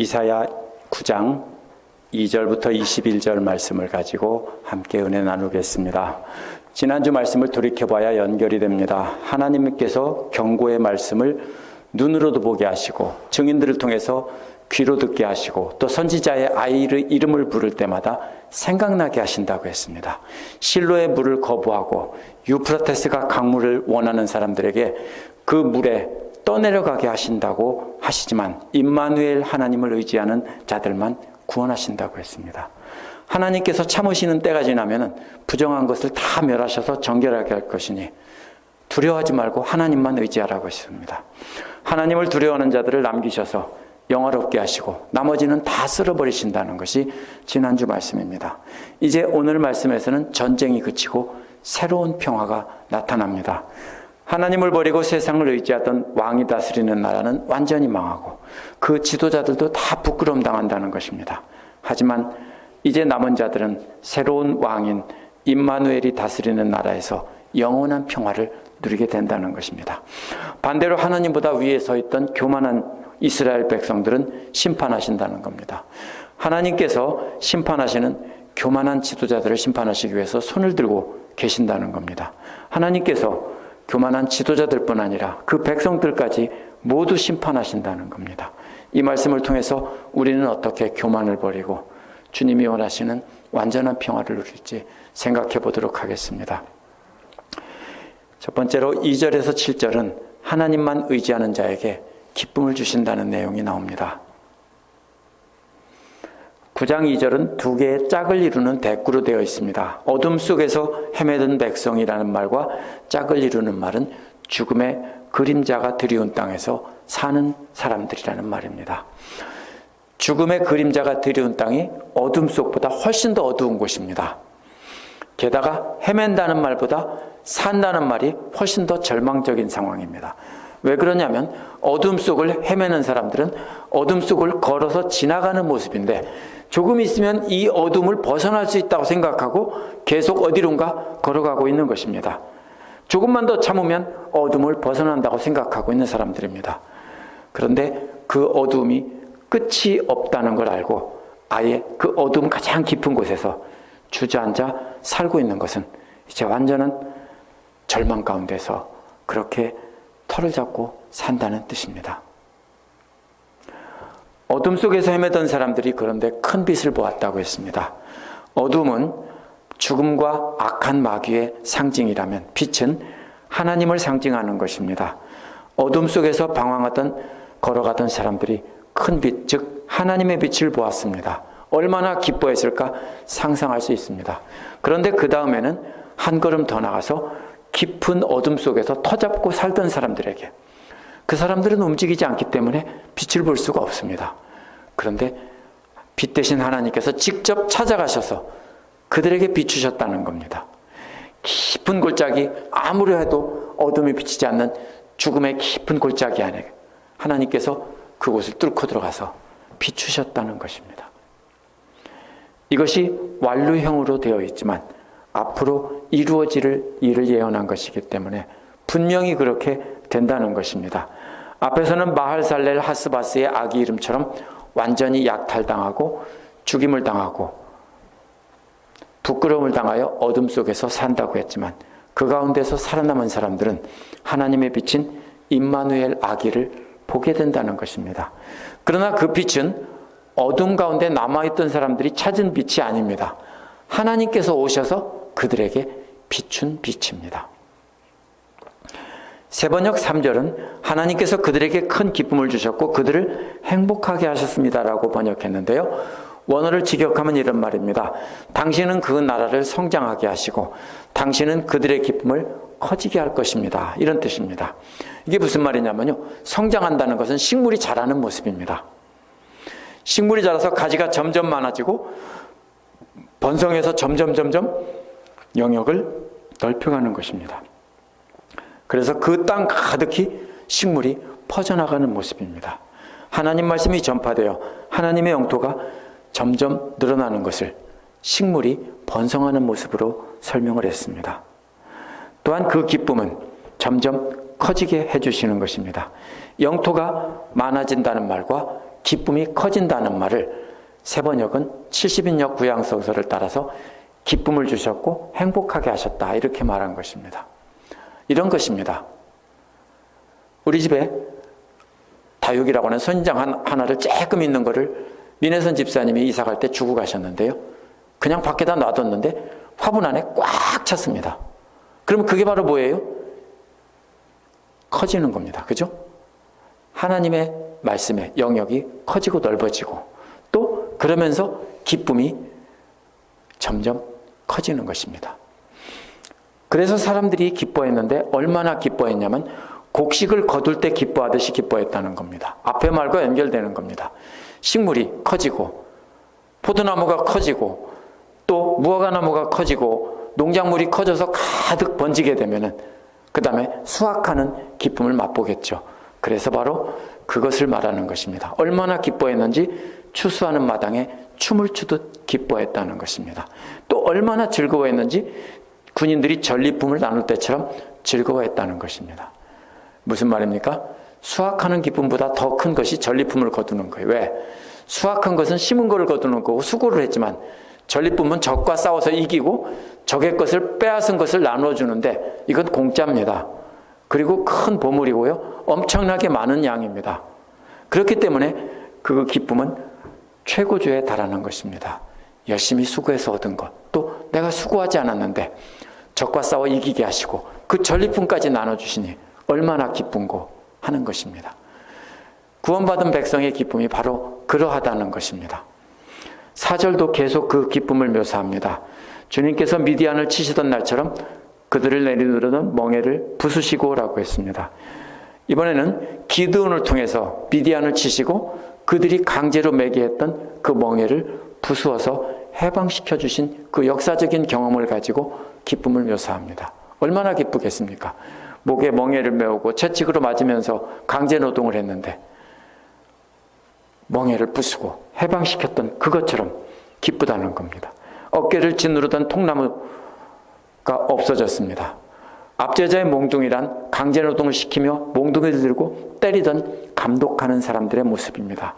이사야 9장 2절부터 21절 말씀을 가지고 함께 은혜 나누겠습니다. 지난주 말씀을 돌이켜봐야 연결이 됩니다. 하나님께서 경고의 말씀을 눈으로도 보게 하시고 증인들을 통해서 귀로 듣게 하시고 또 선지자의 아이의 이름을 부를 때마다 생각나게 하신다고 했습니다. 실로의 물을 거부하고 유프라테스가 강물을 원하는 사람들에게 그 물에 떠내려가게 하신다고 하시지만 임마누엘 하나님을 의지하는 자들만 구원하신다고 했습니다. 하나님께서 참으시는 때가 지나면 부정한 것을 다 멸하셔서 정결하게 할 것이니 두려워하지 말고 하나님만 의지하라고 했습니다. 하나님을 두려워하는 자들을 남기셔서 영화롭게 하시고 나머지는 다 쓸어버리신다는 것이 지난주 말씀입니다. 이제 오늘 말씀에서는 전쟁이 그치고 새로운 평화가 나타납니다. 하나님을 버리고 세상을 의지하던 왕이 다스리는 나라는 완전히 망하고 그 지도자들도 다 부끄러움 당한다는 것입니다. 하지만 이제 남은 자들은 새로운 왕인 임마누엘이 다스리는 나라에서 영원한 평화를 누리게 된다는 것입니다. 반대로 하나님보다 위에 서 있던 교만한 이스라엘 백성들은 심판하신다는 겁니다. 하나님께서 심판하시는 교만한 지도자들을 심판하시기 위해서 손을 들고 계신다는 겁니다. 하나님께서 교만한 지도자들뿐 아니라 그 백성들까지 모두 심판하신다는 겁니다. 이 말씀을 통해서 우리는 어떻게 교만을 버리고 주님이 원하시는 완전한 평화를 누릴지 생각해 보도록 하겠습니다. 첫 번째로 2절에서 7절은 하나님만 의지하는 자에게 기쁨을 주신다는 내용이 나옵니다. 9장 2절은 두 개의 짝을 이루는 대꾸로 되어 있습니다. 어둠 속에서 헤매던 백성이라는 말과 짝을 이루는 말은 죽음의 그림자가 드리운 땅에서 사는 사람들이라는 말입니다. 죽음의 그림자가 드리운 땅이 어둠 속보다 훨씬 더 어두운 곳입니다. 게다가 헤맨다는 말보다 산다는 말이 훨씬 더 절망적인 상황입니다. 왜 그러냐면 어둠 속을 헤매는 사람들은 어둠 속을 걸어서 지나가는 모습인데 조금 있으면 이 어둠을 벗어날 수 있다고 생각하고 계속 어디론가 걸어가고 있는 것입니다. 조금만 더 참으면 어둠을 벗어난다고 생각하고 있는 사람들입니다. 그런데 그 어둠이 끝이 없다는 걸 알고 아예 그 어둠 가장 깊은 곳에서 주저앉아 살고 있는 것은 이제 완전한 절망 가운데서 그렇게 털을 잡고 산다는 뜻입니다. 어둠 속에서 헤매던 사람들이 그런데 큰 빛을 보았다고 했습니다. 어둠은 죽음과 악한 마귀의 상징이라면 빛은 하나님을 상징하는 것입니다. 어둠 속에서 방황하던 걸어가던 사람들이 큰 빛, 즉 하나님의 빛을 보았습니다. 얼마나 기뻐했을까 상상할 수 있습니다. 그런데 그 다음에는 한 걸음 더 나가서 깊은 어둠 속에서 터잡고 살던 사람들에게 그 사람들은 움직이지 않기 때문에 빛을 볼 수가 없습니다. 그런데 빛 대신 하나님께서 직접 찾아가셔서 그들에게 비추셨다는 겁니다. 깊은 골짜기 아무리 해도 어둠이 비치지 않는 죽음의 깊은 골짜기 안에 하나님께서 그곳을 뚫고 들어가서 비추셨다는 것입니다. 이것이 완료형으로 되어 있지만 앞으로 이루어질 일을 예언한 것이기 때문에 분명히 그렇게 된다는 것입니다. 앞에서는 마할살렐 하스바스의 아기 이름처럼 완전히 약탈당하고 죽임을 당하고 부끄러움을 당하여 어둠 속에서 산다고 했지만 그 가운데서 살아남은 사람들은 하나님의 빛인 임마누엘 아기를 보게 된다는 것입니다. 그러나 그 빛은 어둠 가운데 남아있던 사람들이 찾은 빛이 아닙니다. 하나님께서 오셔서 그들에게 비춘 빛입니다. 세번역 3절은 하나님께서 그들에게 큰 기쁨을 주셨고 그들을 행복하게 하셨습니다라고 번역했는데요. 원어를 직역하면 이런 말입니다. 당신은 그 나라를 성장하게 하시고 당신은 그들의 기쁨을 커지게 할 것입니다. 이런 뜻입니다. 이게 무슨 말이냐면요. 성장한다는 것은 식물이 자라는 모습입니다. 식물이 자라서 가지가 점점 많아지고 번성해서 점점 영역을 넓혀가는 것입니다. 그래서 그 땅 가득히 식물이 퍼져나가는 모습입니다. 하나님 말씀이 전파되어 하나님의 영토가 점점 늘어나는 것을 식물이 번성하는 모습으로 설명을 했습니다. 또한 그 기쁨은 점점 커지게 해주시는 것입니다. 영토가 많아진다는 말과 기쁨이 커진다는 말을 세번역은 70인역 구약성서를 따라서 기쁨을 주셨고 행복하게 하셨다 이렇게 말한 것입니다. 이런 것입니다. 우리 집에 다육이라고 하는 선인장 하나를 조금 있는 거를 민혜선 집사님이 이사 갈 때 주고 가셨는데요. 그냥 밖에다 놔뒀는데 화분 안에 꽉 찼습니다. 그러면 그게 바로 뭐예요? 커지는 겁니다. 그죠? 하나님의 말씀의 영역이 커지고 넓어지고 또 그러면서 기쁨이 점점 커지는 것입니다. 그래서 사람들이 기뻐했는데 얼마나 기뻐했냐면 곡식을 거둘 때 기뻐하듯이 기뻐했다는 겁니다. 앞에 말과 연결되는 겁니다. 식물이 커지고 포도나무가 커지고 또 무화과나무가 커지고 농작물이 커져서 가득 번지게 되면은 그 다음에 수확하는 기쁨을 맛보겠죠. 그래서 바로 그것을 말하는 것입니다. 얼마나 기뻐했는지 추수하는 마당에 춤을 추듯 기뻐했다는 것입니다. 또 얼마나 즐거워했는지 군인들이 전리품을 나눌 때처럼 즐거워했다는 것입니다. 무슨 말입니까? 수확하는 기쁨보다 더 큰 것이 전리품을 거두는 거예요. 왜? 수확한 것은 심은 것을 거두는 거고 수고를 했지만 전리품은 적과 싸워서 이기고 적의 것을 빼앗은 것을 나눠주는데 이건 공짜입니다. 그리고 큰 보물이고요. 엄청나게 많은 양입니다. 그렇기 때문에 그 기쁨은 최고조에 달하는 것입니다. 열심히 수고해서 얻은 것, 또 내가 수고하지 않았는데 적과 싸워 이기게 하시고 그 전리품까지 나눠주시니 얼마나 기쁜고 하는 것입니다. 구원받은 백성의 기쁨이 바로 그러하다는 것입니다. 4절도 계속 그 기쁨을 묘사합니다. 주님께서 미디안을 치시던 날처럼 그들을 내리누르던 멍에를 부수시고 라고 했습니다. 이번에는 기드온을 통해서 미디안을 치시고 그들이 강제로 매게 했던 그 멍에를 부수어서 해방시켜 주신 그 역사적인 경험을 가지고 기쁨을 묘사합니다. 얼마나 기쁘겠습니까? 목에 멍에를 메우고 채찍으로 맞으면서 강제 노동을 했는데 멍에를 부수고 해방시켰던 그것처럼 기쁘다는 겁니다. 어깨를 짓누르던 통나무가 없어졌습니다. 압제자의 몽둥이란 강제 노동을 시키며 몽둥이를 들고 때리던 감독하는 사람들의 모습입니다.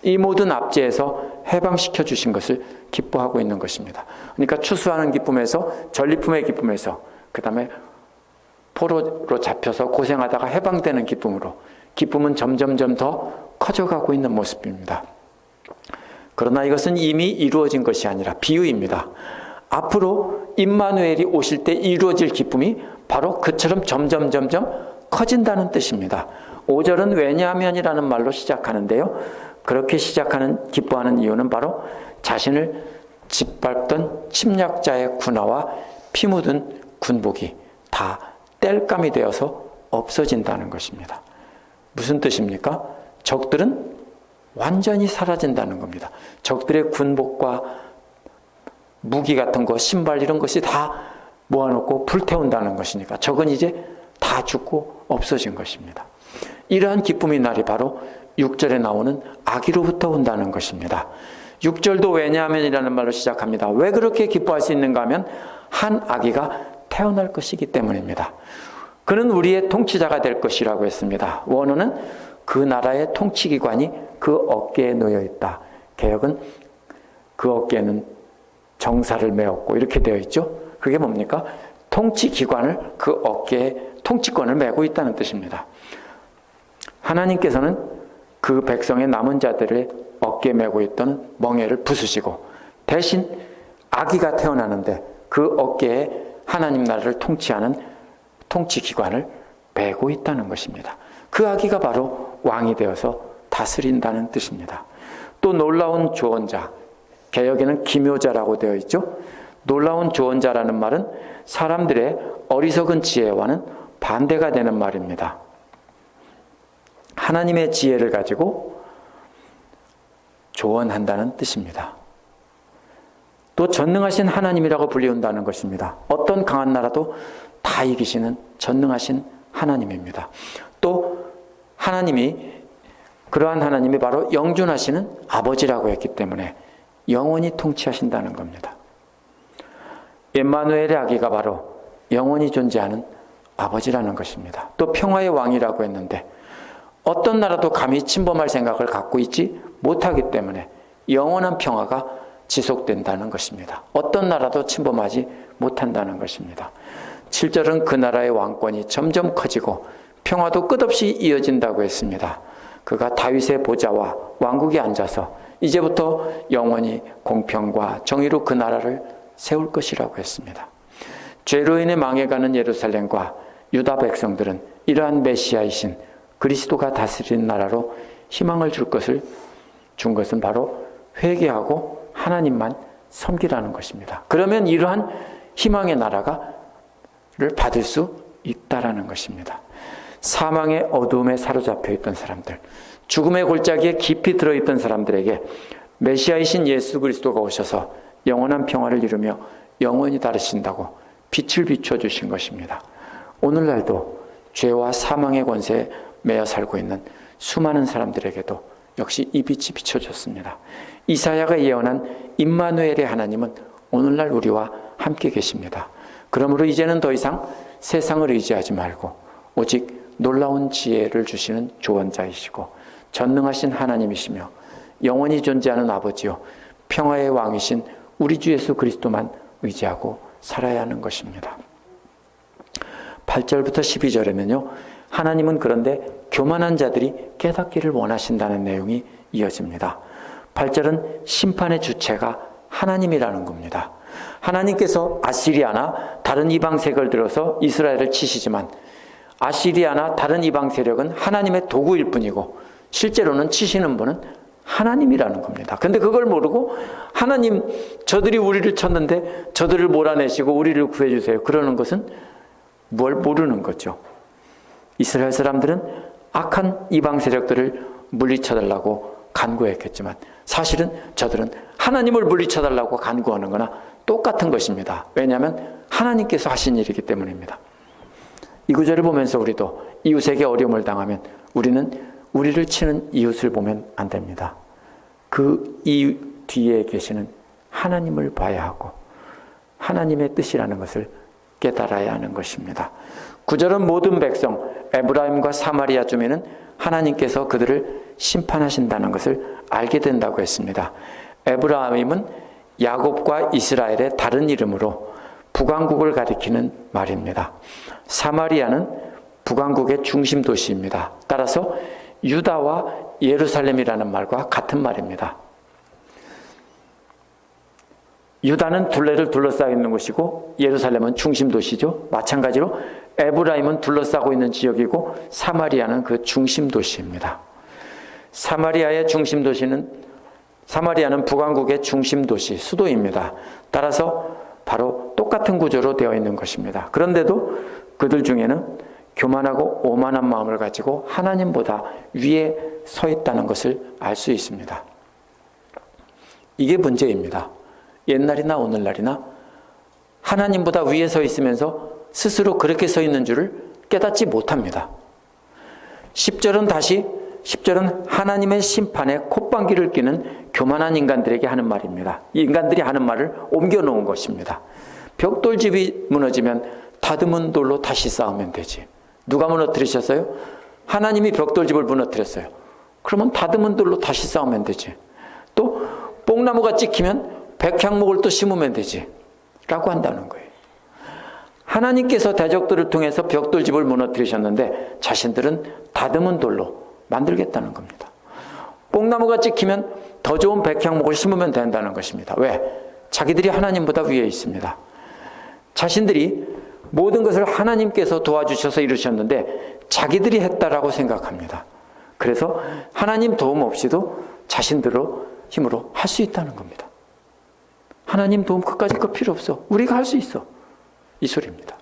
이 모든 압제에서 해방시켜 주신 것을 기뻐하고 있는 것입니다. 그러니까 추수하는 기쁨에서 전리품의 기쁨에서 그 다음에 포로로 잡혀서 고생하다가 해방되는 기쁨으로 기쁨은 점점점 더 커져가고 있는 모습입니다. 그러나 이것은 이미 이루어진 것이 아니라 비유입니다. 앞으로 임마누엘이 오실 때 이루어질 기쁨이 바로 그처럼 점점 커진다는 뜻입니다. 5절은 왜냐하면이라는 말로 시작하는데요. 그렇게 시작하는 기뻐하는 이유는 바로 자신을 짓밟던 침략자의 군화와 피 묻은 군복이 다 땔감이 되어서 없어진다는 것입니다. 무슨 뜻입니까? 적들은 완전히 사라진다는 겁니다. 적들의 군복과 무기 같은 거, 신발 이런 것이 다 모아놓고 불태운다는 것이니까 적은 이제 다 죽고 없어진 것입니다. 이러한 기쁨의 날이 바로 6절에 나오는 아기로부터 온다는 것입니다. 6절도 왜냐하면이라는 말로 시작합니다. 왜 그렇게 기뻐할 수 있는가 하면 한 아기가 태어날 것이기 때문입니다. 그는 우리의 통치자가 될 것이라고 했습니다. 원어는 그 나라의 통치기관이 그 어깨에 놓여 있다. 개역은 그 어깨에는 정사를 메었고 이렇게 되어 있죠. 그게 뭡니까? 통치기관을 그 어깨에 통치권을 메고 있다는 뜻입니다. 하나님께서는 그 백성의 남은 자들의 어깨에 메고 있던 멍에를 부수시고 대신 아기가 태어나는데 그 어깨에 하나님 나라를 통치하는 통치기관을 메고 있다는 것입니다. 그 아기가 바로 왕이 되어서 다스린다는 뜻입니다. 또 놀라운 조언자, 개역에는 기묘자라고 되어 있죠. 놀라운 조언자라는 말은 사람들의 어리석은 지혜와는 반대가 되는 말입니다. 하나님의 지혜를 가지고 조언한다는 뜻입니다. 또 전능하신 하나님이라고 불리운다는 것입니다. 어떤 강한 나라도 다 이기시는 전능하신 하나님입니다. 또 하나님이 그러한 하나님이 바로 영존하시는 아버지라고 했기 때문에 영원히 통치하신다는 겁니다. 임마누엘의 아기가 바로 영원히 존재하는 아버지라는 것입니다. 또 평화의 왕이라고 했는데 어떤 나라도 감히 침범할 생각을 갖고 있지 못하기 때문에 영원한 평화가 지속된다는 것입니다. 어떤 나라도 침범하지 못한다는 것입니다. 7절은 그 나라의 왕권이 점점 커지고 평화도 끝없이 이어진다고 했습니다. 그가 다윗의 보좌와 왕국에 앉아서 이제부터 영원히 공평과 정의로 그 나라를 세울 것이라고 했습니다. 죄로 인해 망해가는 예루살렘과 유다 백성들은 이러한 메시아이신 그리스도가 다스리는 나라로 희망을 준 것은 바로 회개하고 하나님만 섬기라는 것입니다. 그러면 이러한 희망의 나라를 받을 수 있다라는 것입니다. 사망의 어두움에 사로잡혀 있던 사람들, 죽음의 골짜기에 깊이 들어있던 사람들에게 메시아이신 예수 그리스도가 오셔서 영원한 평화를 이루며 영원히 다루신다고 빛을 비춰주신 것입니다. 오늘날도 죄와 사망의 권세에 매여 살고 있는 수많은 사람들에게도 역시 이 빛이 비춰졌습니다. 이사야가 예언한 임마누엘의 하나님은 오늘날 우리와 함께 계십니다. 그러므로 이제는 더 이상 세상을 의지하지 말고 오직 놀라운 지혜를 주시는 조언자이시고 전능하신 하나님이시며 영원히 존재하는 아버지요 평화의 왕이신 우리 주 예수 그리스도만 의지하고 살아야 하는 것입니다. 8절부터 12절에는요. 하나님은 그런데 교만한 자들이 깨닫기를 원하신다는 내용이 이어집니다. 8절은 심판의 주체가 하나님이라는 겁니다. 하나님께서 아시리아나 다른 이방 세력을 들어서 이스라엘을 치시지만 아시리아나 다른 이방 세력은 하나님의 도구일 뿐이고 실제로는 치시는 분은 하나님이라는 겁니다. 근데 그걸 모르고 하나님 저들이 우리를 쳤는데 저들을 몰아내시고 우리를 구해주세요. 그러는 것은 뭘 모르는 거죠. 이스라엘 사람들은 악한 이방 세력들을 물리쳐달라고 간구했겠지만 사실은 저들은 하나님을 물리쳐달라고 간구하는 거나 똑같은 것입니다. 왜냐하면 하나님께서 하신 일이기 때문입니다. 이 구절을 보면서 우리도 이웃에게 어려움을 당하면 우리는 우리를 치는 이웃을 보면 안 됩니다. 그 이웃 뒤에 계시는 하나님을 봐야 하고 하나님의 뜻이라는 것을 깨달아야 하는 것입니다. 9절은 모든 백성 에브라임과 사마리아 주민은 하나님께서 그들을 심판하신다는 것을 알게 된다고 했습니다. 에브라임은 야곱과 이스라엘의 다른 이름으로 북왕국을 가리키는 말입니다. 사마리아는 북왕국의 중심 도시입니다. 따라서 유다와 예루살렘이라는 말과 같은 말입니다. 유다는 둘레를 둘러싸고 있는 곳이고 예루살렘은 중심 도시죠. 마찬가지로 에브라임은 둘러싸고 있는 지역이고 사마리아는 그 중심 도시입니다. 사마리아는 북왕국의 중심 도시, 수도입니다. 따라서 바로 똑같은 구조로 되어 있는 것입니다. 그런데도 그들 중에는 교만하고 오만한 마음을 가지고 하나님보다 위에 서 있다는 것을 알 수 있습니다. 이게 문제입니다. 옛날이나 오늘날이나 하나님보다 위에 서 있으면서 스스로 그렇게 서 있는 줄을 깨닫지 못합니다. 10절은 하나님의 심판에 콧방귀를 뀌는 교만한 인간들에게 하는 말입니다. 인간들이 하는 말을 옮겨놓은 것입니다. 벽돌집이 무너지면 다듬은 돌로 다시 쌓으면 되지. 누가 무너뜨리셨어요? 하나님이 벽돌집을 무너뜨렸어요. 그러면 다듬은 돌로 다시 쌓으면 되지. 또 뽕나무가 찍히면 백향목을 또 심으면 되지 라고 한다는 거예요. 하나님께서 대적들을 통해서 벽돌집을 무너뜨리셨는데 자신들은 다듬은 돌로 만들겠다는 겁니다. 뽕나무가 찍히면 더 좋은 백향목을 심으면 된다는 것입니다. 왜? 자기들이 하나님보다 위에 있습니다. 자신들이 모든 것을 하나님께서 도와주셔서 이루셨는데 자기들이 했다라고 생각합니다. 그래서 하나님 도움 없이도 자신들로 힘으로 할 수 있다는 겁니다. 하나님 도움 끝까지 그 필요 없어. 우리가 할 수 있어. 이 소리입니다.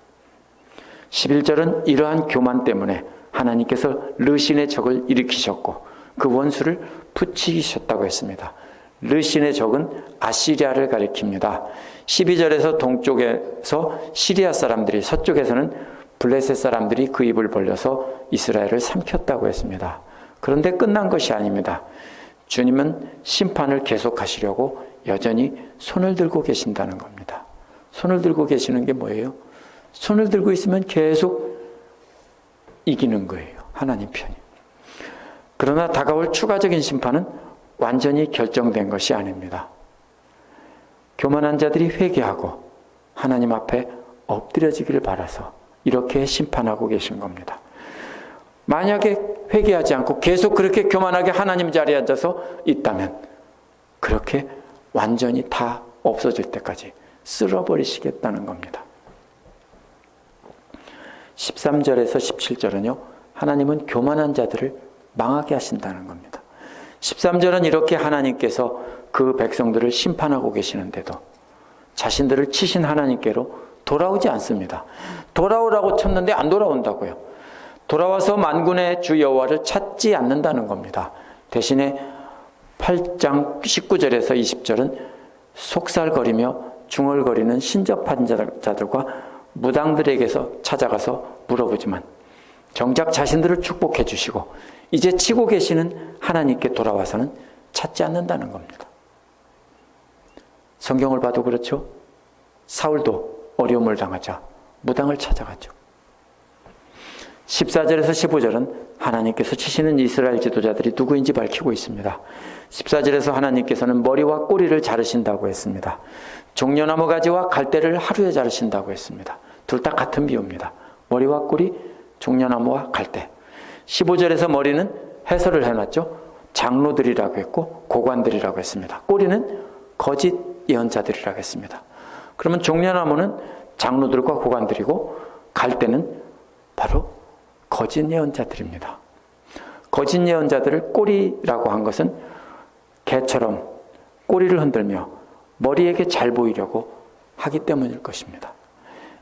11절은 이러한 교만 때문에 하나님께서 르신의 적을 일으키셨고 그 원수를 부추기셨다고 했습니다. 르신의 적은 아시리아를 가리킵니다. 12절에서 동쪽에서 시리아 사람들이, 서쪽에서는 블레셋 사람들이 그 입을 벌려서 이스라엘을 삼켰다고 했습니다. 그런데 끝난 것이 아닙니다. 주님은 심판을 계속하시려고 여전히 손을 들고 계신다는 겁니다. 손을 들고 계시는 게 뭐예요? 손을 들고 있으면 계속 이기는 거예요. 하나님 편이. 그러나 다가올 추가적인 심판은 완전히 결정된 것이 아닙니다. 교만한 자들이 회개하고 하나님 앞에 엎드려지기를 바라서 이렇게 심판하고 계신 겁니다. 만약에 회개하지 않고 계속 그렇게 교만하게 하나님 자리에 앉아서 있다면 그렇게 완전히 다 없어질 때까지 쓸어버리시겠다는 겁니다. 13절에서 17절은요, 하나님은 교만한 자들을 망하게 하신다는 겁니다. 13절은 이렇게 하나님께서 그 백성들을 심판하고 계시는데도 자신들을 치신 하나님께로 돌아오지 않습니다. 돌아오라고 쳤는데 안 돌아온다고요. 돌아와서 만군의 주 여호와를 찾지 않는다는 겁니다. 대신에 8장 19절에서 20절은 속살거리며 중얼거리는 신접한 자들과 무당들에게서 찾아가서 물어보지만 정작 자신들을 축복해 주시고 이제 치고 계시는 하나님께 돌아와서는 찾지 않는다는 겁니다. 성경을 봐도 그렇죠. 사울도 어려움을 당하자 무당을 찾아갔죠. 14절에서 15절은 하나님께서 치시는 이스라엘 지도자들이 누구인지 밝히고 있습니다. 14절에서 하나님께서는 머리와 꼬리를 자르신다고 했습니다. 종려나무 가지와 갈대를 하루에 자르신다고 했습니다. 둘 다 같은 비유입니다. 머리와 꼬리, 종려나무와 갈대. 15절에서 머리는 해설을 해놨죠. 장로들이라고 했고 고관들이라고 했습니다. 꼬리는 거짓 예언자들이라고 했습니다. 그러면 종려나무는 장로들과 고관들이고 갈대는 바로 거짓 예언자들입니다. 거짓 예언자들을 꼬리라고 한 것은 개처럼 꼬리를 흔들며 머리에게 잘 보이려고 하기 때문일 것입니다.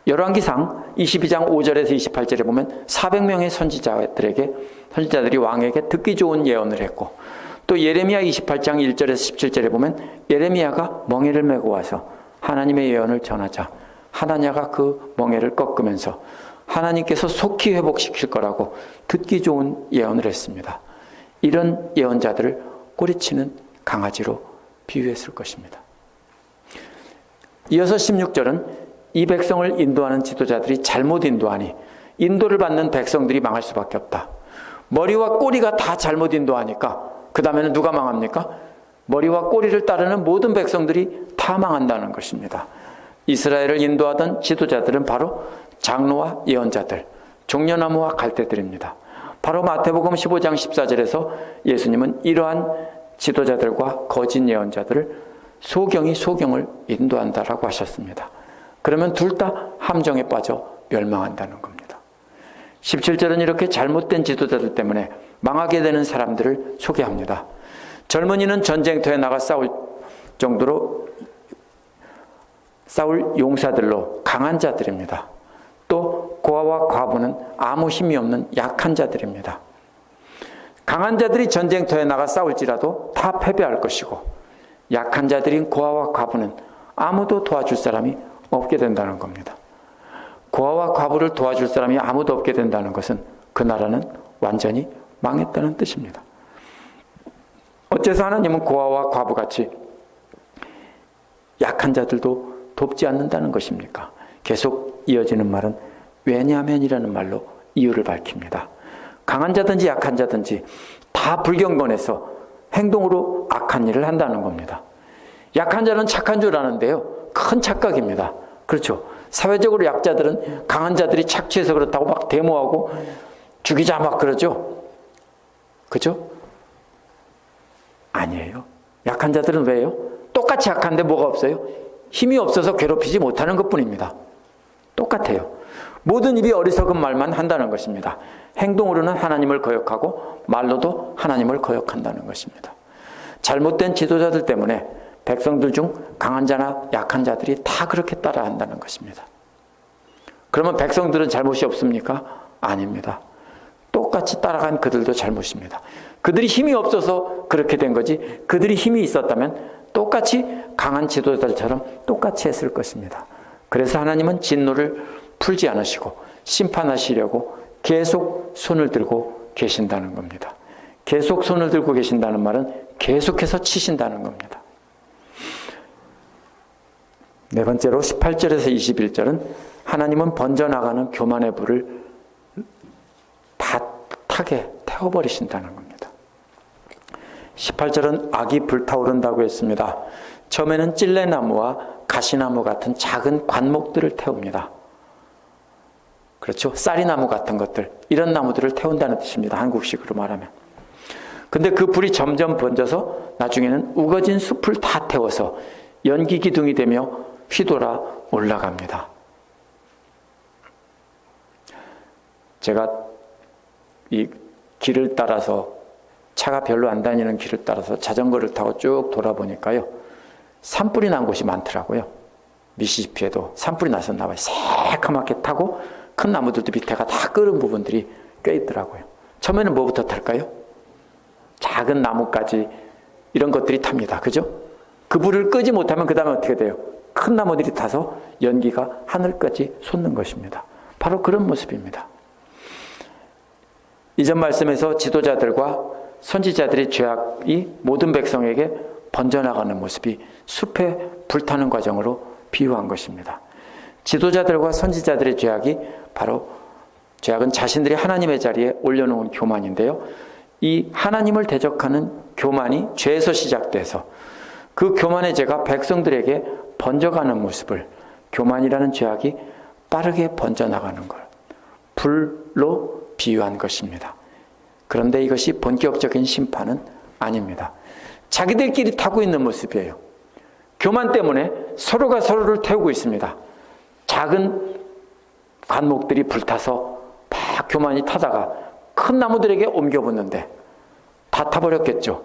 열왕기상 22장 5절에서 28절에 보면 400명의 선지자들이 왕에게 듣기 좋은 예언을 했고, 또 예레미야 28장 1절에서 17절에 보면 예레미야가 멍에를 메고 와서 하나님의 예언을 전하자 하나냐가 그 멍에를 꺾으면서 하나님께서 속히 회복시킬 거라고 듣기 좋은 예언을 했습니다. 이런 예언자들을 꼬리치는 강아지로 비유했을 것입니다. 이어서 16절은 이 백성을 인도하는 지도자들이 잘못 인도하니 인도를 받는 백성들이 망할 수밖에 없다. 머리와 꼬리가 다 잘못 인도하니까 그 다음에는 누가 망합니까? 머리와 꼬리를 따르는 모든 백성들이 다 망한다는 것입니다. 이스라엘을 인도하던 지도자들은 바로 장로와 예언자들, 종려나무와 갈대들입니다. 바로 마태복음 15장 14절에서 예수님은 이러한 지도자들과 거짓 예언자들을 소경이 소경을 인도한다라고 하셨습니다. 그러면 둘 다 함정에 빠져 멸망한다는 겁니다. 17절은 이렇게 잘못된 지도자들 때문에 망하게 되는 사람들을 소개합니다. 젊은이는 전쟁터에 나가 싸울 정도로 싸울 용사들로 강한 자들입니다. 또 고아와 과부는 아무 힘이 없는 약한 자들입니다. 강한 자들이 전쟁터에 나가 싸울지라도 다 패배할 것이고 약한 자들인 고아와 과부는 아무도 도와줄 사람이 없게 된다는 겁니다. 고아와 과부를 도와줄 사람이 아무도 없게 된다는 것은 그 나라는 완전히 망했다는 뜻입니다. 어째서 하나님은 고아와 과부같이 약한 자들도 돕지 않는다는 것입니까? 계속 이어지는 말은 왜냐하면이라는 말로 이유를 밝힙니다. 강한 자든지 약한 자든지 다 불경건해서 행동으로 악한 일을 한다는 겁니다. 약한 자는 착한 줄 아는데요, 큰 착각입니다. 그렇죠? 사회적으로 약자들은 강한 자들이 착취해서 그렇다고 막 데모하고 죽이자 막 그러죠? 그렇죠? 아니에요. 약한 자들은 왜요? 똑같이 약한데 뭐가 없어요? 힘이 없어서 괴롭히지 못하는 것뿐입니다. 똑같아요. 모든 입이 어리석은 말만 한다는 것입니다. 행동으로는 하나님을 거역하고 말로도 하나님을 거역한다는 것입니다. 잘못된 지도자들 때문에 백성들 중 강한 자나 약한 자들이 다 그렇게 따라한다는 것입니다. 그러면 백성들은 잘못이 없습니까? 아닙니다. 똑같이 따라간 그들도 잘못입니다. 그들이 힘이 없어서 그렇게 된 거지, 그들이 힘이 있었다면 똑같이 강한 지도자들처럼 똑같이 했을 것입니다. 그래서 하나님은 진노를 풀지 않으시고 심판하시려고 계속 손을 들고 계신다는 겁니다. 계속 손을 들고 계신다는 말은 계속해서 치신다는 겁니다. 네 번째로 18절에서 21절은 하나님은 번져나가는 교만의 불을 다 타게 태워버리신다는 겁니다. 18절은 악이 불타오른다고 했습니다. 처음에는 찔레나무와 가시나무 같은 작은 관목들을 태웁니다. 그렇죠? 쌀이나무 같은 것들, 이런 나무들을 태운다는 뜻입니다. 한국식으로 말하면. 근데 그 불이 점점 번져서 나중에는 우거진 숲을 다 태워서 연기 기둥이 되며 휘돌아 올라갑니다. 제가 이 길을 따라서, 차가 별로 안 다니는 길을 따라서 자전거를 타고 쭉 돌아보니까요, 산불이 난 곳이 많더라고요. 미시시피에도 산불이 났었나 봐요. 새카맣게 타고 큰 나무들도 밑에가 다 끓은 부분들이 꽤 있더라고요. 처음에는 뭐부터 탈까요? 작은 나무까지 이런 것들이 탑니다. 그죠? 그 불을 끄지 못하면 그 다음에 어떻게 돼요? 큰 나무들이 타서 연기가 하늘까지 솟는 것입니다. 바로 그런 모습입니다. 이전 말씀에서 지도자들과 선지자들의 죄악이 모든 백성에게 번져나가는 모습이 숲에 불타는 과정으로 비유한 것입니다. 지도자들과 선지자들의 죄악이 바로, 죄악은 자신들이 하나님의 자리에 올려놓은 교만인데요. 이 하나님을 대적하는 교만이 죄에서 시작돼서 그 교만의 죄가 백성들에게 번져가는 모습을, 교만이라는 죄악이 빠르게 번져나가는 걸 불로 비유한 것입니다. 그런데 이것이 본격적인 심판은 아닙니다. 자기들끼리 타고 있는 모습이에요. 교만 때문에 서로가 서로를 태우고 있습니다. 작은 관목들이 불타서 막 교만이 타다가 큰 나무들에게 옮겨붙는데 다 타버렸겠죠.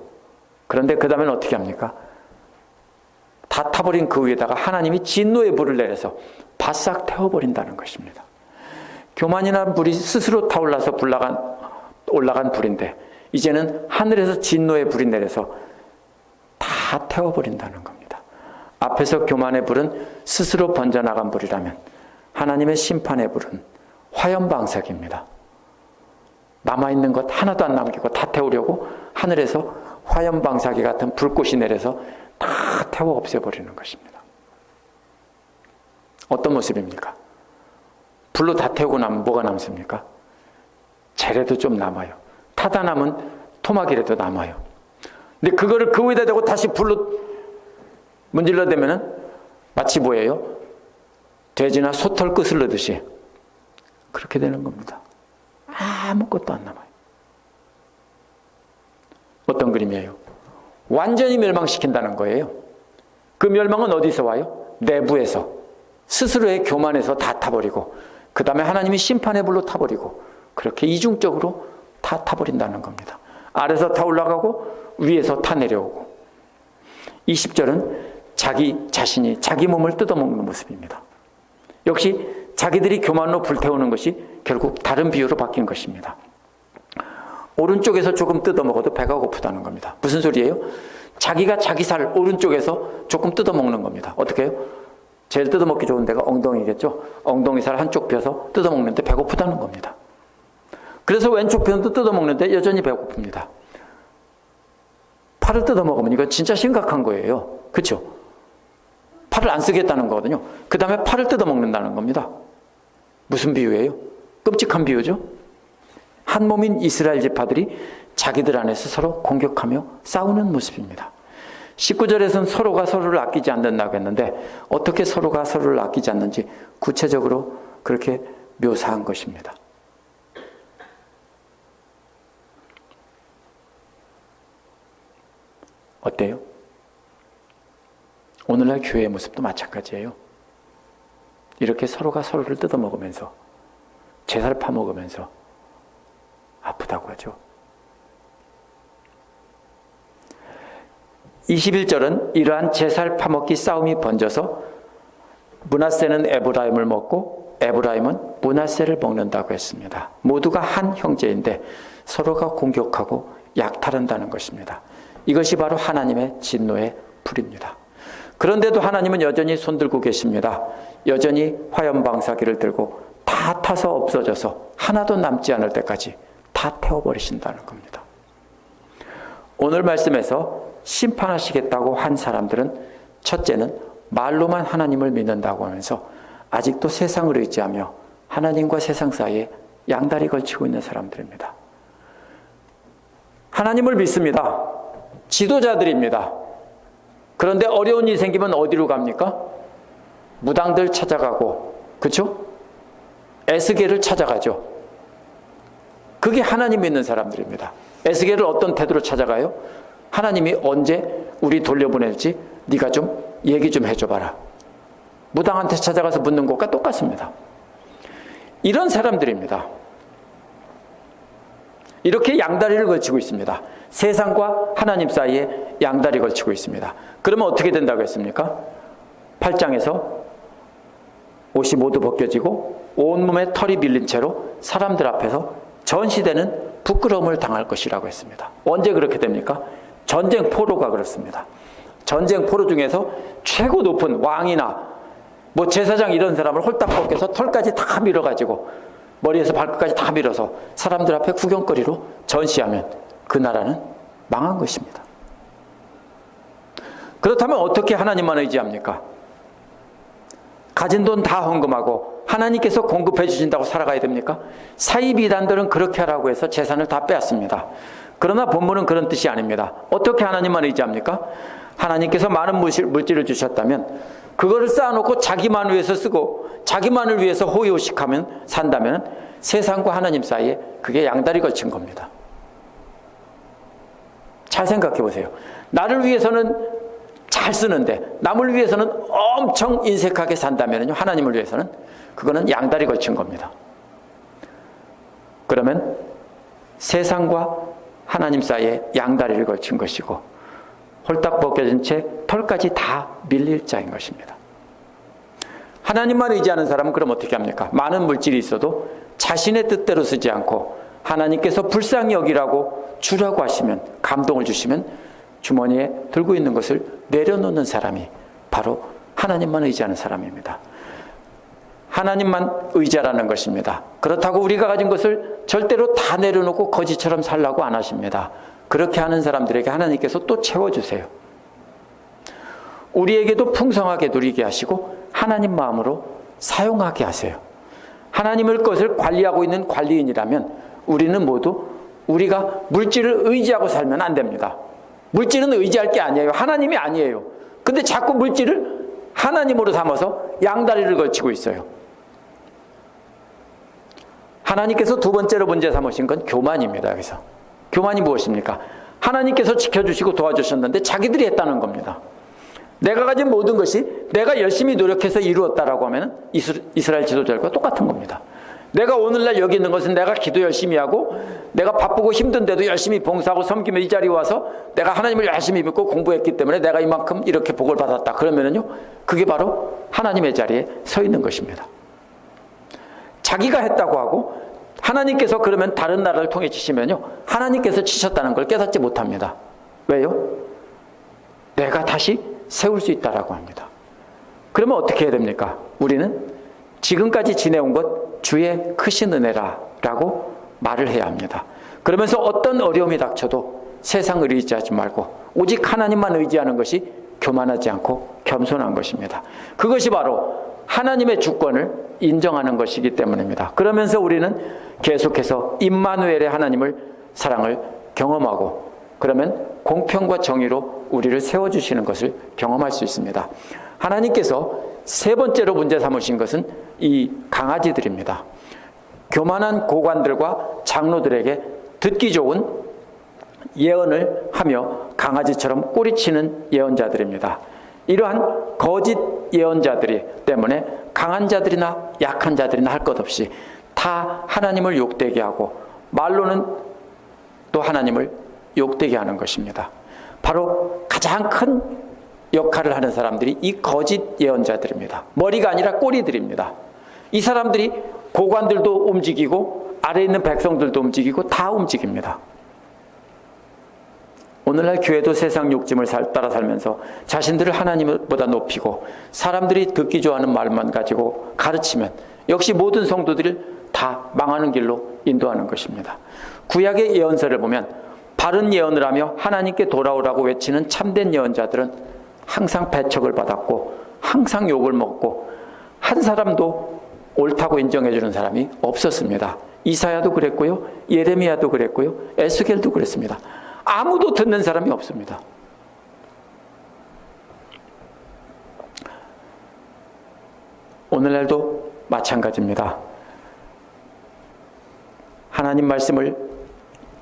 그런데 그 다음에는 어떻게 합니까? 다 타버린 그 위에다가 하나님이 진노의 불을 내려서 바싹 태워버린다는 것입니다. 교만이라는 불이 스스로 타올라서 올라간 불인데, 이제는 하늘에서 진노의 불이 내려서 다 태워버린다는 겁니다. 앞에서 교만의 불은 스스로 번져나간 불이라면 하나님의 심판의 불은 화염방사기입니다. 남아있는 것 하나도 안 남기고 다 태우려고 하늘에서 화염방사기 같은 불꽃이 내려서 다 태워 없애버리는 것입니다. 어떤 모습입니까? 불로 다 태우고 나면 뭐가 남습니까? 재래도 좀 남아요. 타다 남은 토막이라도 남아요. 근데 그거를 그 위에다 대고 다시 불로 문질러 대면은 마치 뭐예요? 돼지나 소털 끄슬르듯이 그렇게 되는 겁니다. 아무것도 안 남아요. 어떤 그림이에요? 완전히 멸망시킨다는 거예요. 그 멸망은 어디서 와요? 내부에서. 스스로의 교만에서 다 타버리고, 그 다음에 하나님이 심판의 불로 타버리고, 그렇게 이중적으로 다 타버린다는 겁니다. 아래서 타 올라가고 위에서 타 내려오고. 20절은 자기 자신이 자기 몸을 뜯어먹는 모습입니다. 역시 자기들이 교만으로 불태우는 것이 결국 다른 비유로 바뀐 것입니다. 오른쪽에서 조금 뜯어먹어도 배가 고프다는 겁니다. 무슨 소리예요? 자기가 자기 살 오른쪽에서 조금 뜯어먹는 겁니다. 어떻게 해요? 제일 뜯어먹기 좋은 데가 엉덩이겠죠? 엉덩이 살 한쪽 펴서 뜯어먹는데 배고프다는 겁니다. 그래서 왼쪽 편도 뜯어먹는데 여전히 배고픕니다. 팔을 뜯어먹으면 이건 진짜 심각한 거예요. 그렇죠? 팔을 안 쓰겠다는 거거든요. 그 다음에 팔을 뜯어먹는다는 겁니다. 무슨 비유예요? 끔찍한 비유죠? 한 몸인 이스라엘 지파들이 자기들 안에서 서로 공격하며 싸우는 모습입니다. 19절에서는 서로가 서로를 아끼지 않는다고 했는데, 어떻게 서로가 서로를 아끼지 않는지 구체적으로 그렇게 묘사한 것입니다. 어때요? 오늘날 교회의 모습도 마찬가지예요. 이렇게 서로가 서로를 뜯어먹으면서, 제살 파먹으면서 아프다고 하죠. 21절은 이러한 제살 파먹기 싸움이 번져서 므낫세는 에브라임을 먹고 에브라임은 므낫세를 먹는다고 했습니다. 모두가 한 형제인데 서로가 공격하고 약탈한다는 것입니다. 이것이 바로 하나님의 진노의 불입니다. 그런데도 하나님은 여전히 손들고 계십니다. 여전히 화염방사기를 들고 다 타서 없어져서 하나도 남지 않을 때까지 다 태워버리신다는 겁니다. 오늘 말씀에서 심판하시겠다고 한 사람들은, 첫째는 말로만 하나님을 믿는다고 하면서 아직도 세상을 의지하며 하나님과 세상 사이에 양다리 걸치고 있는 사람들입니다. 하나님을 믿습니다. 지도자들입니다. 그런데 어려운 일이 생기면 어디로 갑니까? 무당들 찾아가고, 그렇죠? 에스겔을 찾아가죠. 그게 하나님 믿는 사람들입니다. 에스겔을 어떤 태도로 찾아가요? 하나님이 언제 우리 돌려보낼지 네가 좀 얘기 좀 해줘봐라. 무당한테 찾아가서 묻는 것과 똑같습니다. 이런 사람들입니다. 이렇게 양다리를 걸치고 있습니다. 세상과 하나님 사이에 양다리 걸치고 있습니다. 그러면 어떻게 된다고 했습니까? 8장에서 옷이 모두 벗겨지고 온몸에 털이 밀린 채로 사람들 앞에서 전시되는 부끄러움을 당할 것이라고 했습니다. 언제 그렇게 됩니까? 전쟁 포로가 그렇습니다. 전쟁 포로 중에서 최고 높은 왕이나 뭐 제사장 이런 사람을 홀딱 벗겨서 털까지 다 밀어가지고 머리에서 발끝까지 다 밀어서 사람들 앞에 구경거리로 전시하면 그 나라는 망한 것입니다. 그렇다면 어떻게 하나님만 의지합니까? 가진 돈 다 헌금하고 하나님께서 공급해 주신다고 살아가야 됩니까? 사이비단들은 그렇게 하라고 해서 재산을 다 빼앗습니다. 그러나 본문은 그런 뜻이 아닙니다. 어떻게 하나님만 의지합니까? 하나님께서 많은 물질을 주셨다면 그거를 쌓아놓고 자기만 위해서 쓰고 자기만을 위해서 호의호식하면 산다면 세상과 하나님 사이에 그게 양다리 걸친 겁니다. 잘 생각해 보세요. 나를 위해서는 잘 쓰는데 남을 위해서는 엄청 인색하게 산다면 하나님을 위해서는 그거는 양다리 걸친 겁니다. 그러면 세상과 하나님 사이에 양다리를 걸친 것이고 홀딱 벗겨진 채 털까지 다 밀릴 자인 것입니다. 하나님만 의지하는 사람은 그럼 어떻게 합니까? 많은 물질이 있어도 자신의 뜻대로 쓰지 않고 하나님께서 불쌍히 여기라고 주라고 하시면, 감동을 주시면 주머니에 들고 있는 것을 내려놓는 사람이 바로 하나님만 의지하는 사람입니다. 하나님만 의지하라는 것입니다. 그렇다고 우리가 가진 것을 절대로 다 내려놓고 거지처럼 살라고 안 하십니다. 그렇게 하는 사람들에게 하나님께서 또 채워주세요. 우리에게도 풍성하게 누리게 하시고 하나님 마음으로 사용하게 하세요. 하나님의 것을 관리하고 있는 관리인이라면 우리는 모두 우리가 물질을 의지하고 살면 안 됩니다. 물질은 의지할 게 아니에요. 하나님이 아니에요. 근데 자꾸 물질을 하나님으로 삼아서 양다리를 걸치고 있어요. 하나님께서 두 번째로 문제 삼으신 건 교만입니다. 여기서 교만이 무엇입니까? 하나님께서 지켜주시고 도와주셨는데 자기들이 했다는 겁니다. 내가 가진 모든 것이 내가 열심히 노력해서 이루었다라고 하면 이스라엘 지도자들과 똑같은 겁니다. 내가 오늘날 여기 있는 것은 내가 기도 열심히 하고 내가 바쁘고 힘든데도 열심히 봉사하고 섬기며 이 자리에 와서 내가 하나님을 열심히 믿고 공부했기 때문에 내가 이만큼 이렇게 복을 받았다. 그러면은요, 그게 바로 하나님의 자리에 서 있는 것입니다. 자기가 했다고 하고 하나님께서 그러면 다른 나라를 통해 치시면요, 하나님께서 치셨다는 걸 깨닫지 못합니다. 왜요? 내가 다시 세울 수 있다라고 합니다. 그러면 어떻게 해야 됩니까? 우리는 지금까지 지내온 것 주의 크신 은혜라 라고 말을 해야 합니다. 그러면서 어떤 어려움이 닥쳐도 세상을 의지하지 말고 오직 하나님만 의지하는 것이 교만하지 않고 겸손한 것입니다. 그것이 바로 하나님의 주권을 인정하는 것이기 때문입니다. 그러면서 우리는 계속해서 임마누엘의 하나님을 사랑을 경험하고 그러면 공평과 정의로 우리를 세워주시는 것을 경험할 수 있습니다. 하나님께서 세 번째로 문제 삼으신 것은 이 강아지들입니다. 교만한 고관들과 장로들에게 듣기 좋은 예언을 하며 강아지처럼 꼬리치는 예언자들입니다. 이러한 거짓 예언자들이 때문에 강한 자들이나 약한 자들이나 할 것 없이 다 하나님을 욕되게 하고 말로는 또 하나님을 욕되게 하는 것입니다. 바로 가장 큰 역할을 하는 사람들이 이 거짓 예언자들입니다. 머리가 아니라 꼬리들입니다. 이 사람들이 고관들도 움직이고 아래에 있는 백성들도 움직이고 다 움직입니다. 오늘날 교회도 세상 욕심을 따라 살면서 자신들을 하나님보다 높이고 사람들이 듣기 좋아하는 말만 가지고 가르치면 역시 모든 성도들을 다 망하는 길로 인도하는 것입니다. 구약의 예언서를 보면 바른 예언을 하며 하나님께 돌아오라고 외치는 참된 예언자들은 항상 배척을 받았고 항상 욕을 먹고 한 사람도 옳다고 인정해 주는 사람이 없었습니다. 이사야도 그랬고요, 예레미야도 그랬고요, 에스겔도 그랬습니다. 아무도 듣는 사람이 없습니다. 오늘날도 마찬가지입니다. 하나님 말씀을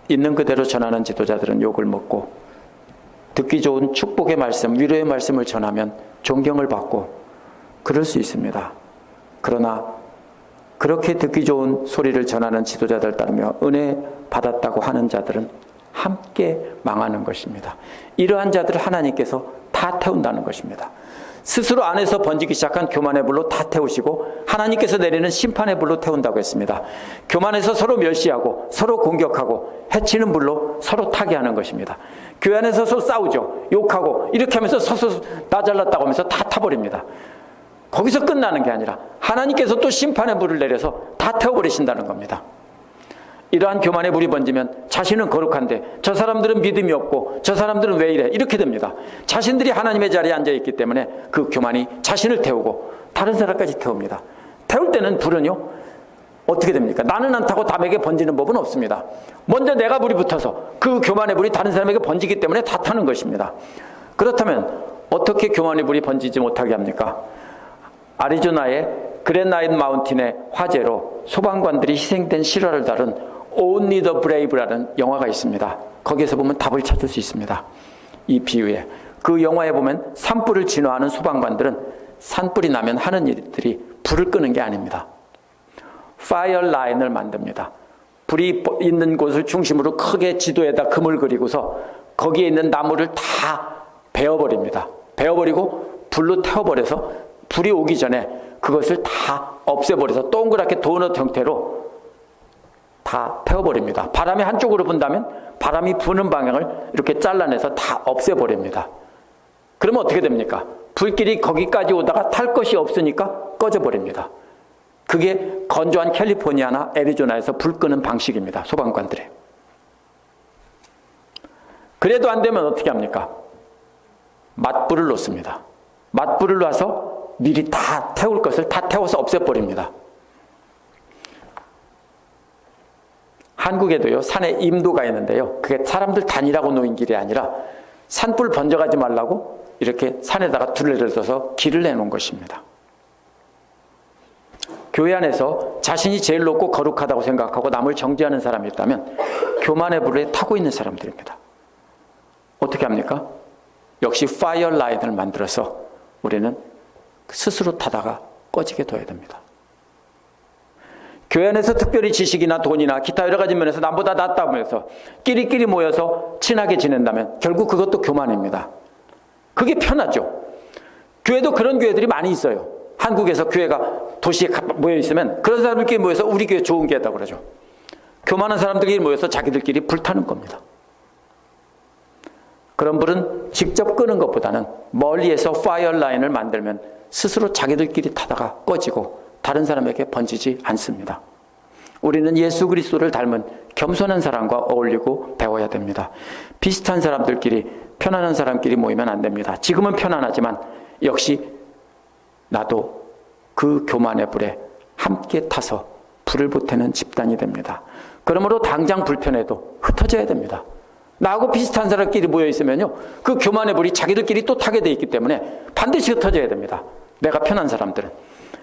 있는 그대로 전하는 지도자들은 욕을 먹고, 듣기 좋은 축복의 말씀, 위로의 말씀을 전하면 존경을 받고 그럴 수 있습니다. 그러나 그렇게 듣기 좋은 소리를 전하는 지도자들 따르며 은혜 받았다고 하는 자들은 함께 망하는 것입니다. 이러한 자들을 하나님께서 다 태운다는 것입니다. 스스로 안에서 번지기 시작한 교만의 불로 다 태우시고 하나님께서 내리는 심판의 불로 태운다고 했습니다. 교만에서 서로 멸시하고 서로 공격하고 해치는 불로 서로 타게 하는 것입니다. 교회 안에서 서로 싸우죠. 욕하고 이렇게 하면서 서서 나 잘났다고 하면서 다 타버립니다. 거기서 끝나는 게 아니라 하나님께서 또 심판의 불을 내려서 다 태워버리신다는 겁니다. 이러한 교만의 불이 번지면 자신은 거룩한데 저 사람들은 믿음이 없고 저 사람들은 왜 이래, 이렇게 됩니다. 자신들이 하나님의 자리에 앉아있기 때문에 그 교만이 자신을 태우고 다른 사람까지 태웁니다. 태울 때는 불은요 어떻게 됩니까? 나는 안 타고 남에게 번지는 법은 없습니다. 먼저 내가 불이 붙어서 그 교만의 불이 다른 사람에게 번지기 때문에 다 타는 것입니다. 그렇다면 어떻게 교만의 불이 번지지 못하게 합니까? 아리조나의 그랜라인 마운틴의 화재로 소방관들이 희생된 실화를 다룬 Only the Brave라는 영화가 있습니다. 거기에서 보면 답을 찾을 수 있습니다. 이 비유에. 그 영화에 보면 산불을 진화하는 소방관들은 산불이 나면 하는 일들이 불을 끄는 게 아닙니다. 파이어 라인을 만듭니다. 불이 있는 곳을 중심으로 크게 지도에다 금을 그리고서 거기에 있는 나무를 다 베어버립니다. 베어버리고 불로 태워버려서 불이 오기 전에 그것을 다 없애버려서 동그랗게 도넛 형태로 다 태워버립니다. 바람이 한쪽으로 분다면 바람이 부는 방향을 이렇게 잘라내서 다 없애버립니다. 그러면 어떻게 됩니까? 불길이 거기까지 오다가 탈 것이 없으니까 꺼져버립니다. 그게 건조한 캘리포니아나 애리조나에서 불 끄는 방식입니다. 소방관들의. 그래도 안 되면 어떻게 합니까? 맞불을 놓습니다. 맞불을 놔서 미리 다 태울 것을 다 태워서 없애버립니다. 한국에도요 산에 임도가 있는데요, 그게 사람들 다니라고 놓인 길이 아니라 산불 번져가지 말라고 이렇게 산에다가 둘레를 둬서 길을 내놓은 것입니다. 교회 안에서 자신이 제일 높고 거룩하다고 생각하고 남을 정죄하는 사람이 있다면 교만의 불에 타고 있는 사람들입니다. 어떻게 합니까? 역시 파이어 라인을 만들어서 우리는 스스로 타다가 꺼지게 둬야 됩니다. 교회 안에서 특별히 지식이나 돈이나 기타 여러 가지 면에서 남보다 낫다고 하면서 끼리끼리 모여서 친하게 지낸다면 결국 그것도 교만입니다. 그게 편하죠. 교회도 그런 교회들이 많이 있어요. 한국에서 교회가 도시에 모여 있으면 그런 사람들끼리 모여서 우리 교회 좋은 교회다 그러죠. 교만한 사람들끼리 모여서 자기들끼리 불타는 겁니다. 그런 불은 직접 끄는 것보다는 멀리에서 파이어 라인을 만들면 스스로 자기들끼리 타다가 꺼지고 다른 사람에게 번지지 않습니다. 우리는 예수 그리스도를 닮은 겸손한 사람과 어울리고 배워야 됩니다. 비슷한 사람들끼리, 편안한 사람끼리 모이면 안 됩니다. 지금은 편안하지만 역시 나도 그 교만의 불에 함께 타서 불을 보태는 집단이 됩니다. 그러므로 당장 불편해도 흩어져야 됩니다. 나하고 비슷한 사람끼리 모여 있으면요, 그 교만의 불이 자기들끼리 또 타게 돼 있기 때문에 반드시 흩어져야 됩니다. 내가 편한 사람들은.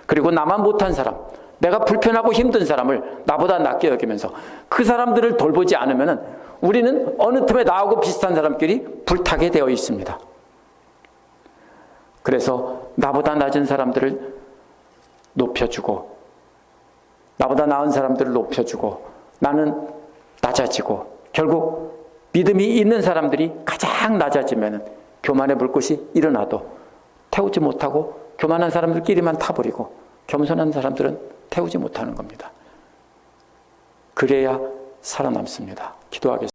그리고 나만 못한 사람, 내가 불편하고 힘든 사람을 나보다 낫게 여기면서 그 사람들을 돌보지 않으면 우리는 어느 틈에 나하고 비슷한 사람끼리 불타게 되어 있습니다. 그래서 나보다 낮은 사람들을 높여주고 나보다 나은 사람들을 높여주고 나는 낮아지고 결국 믿음이 있는 사람들이 가장 낮아지면 교만의 불꽃이 일어나도 태우지 못하고 교만한 사람들끼리만 타버리고 겸손한 사람들은 태우지 못하는 겁니다. 그래야 살아남습니다. 기도하겠습니다.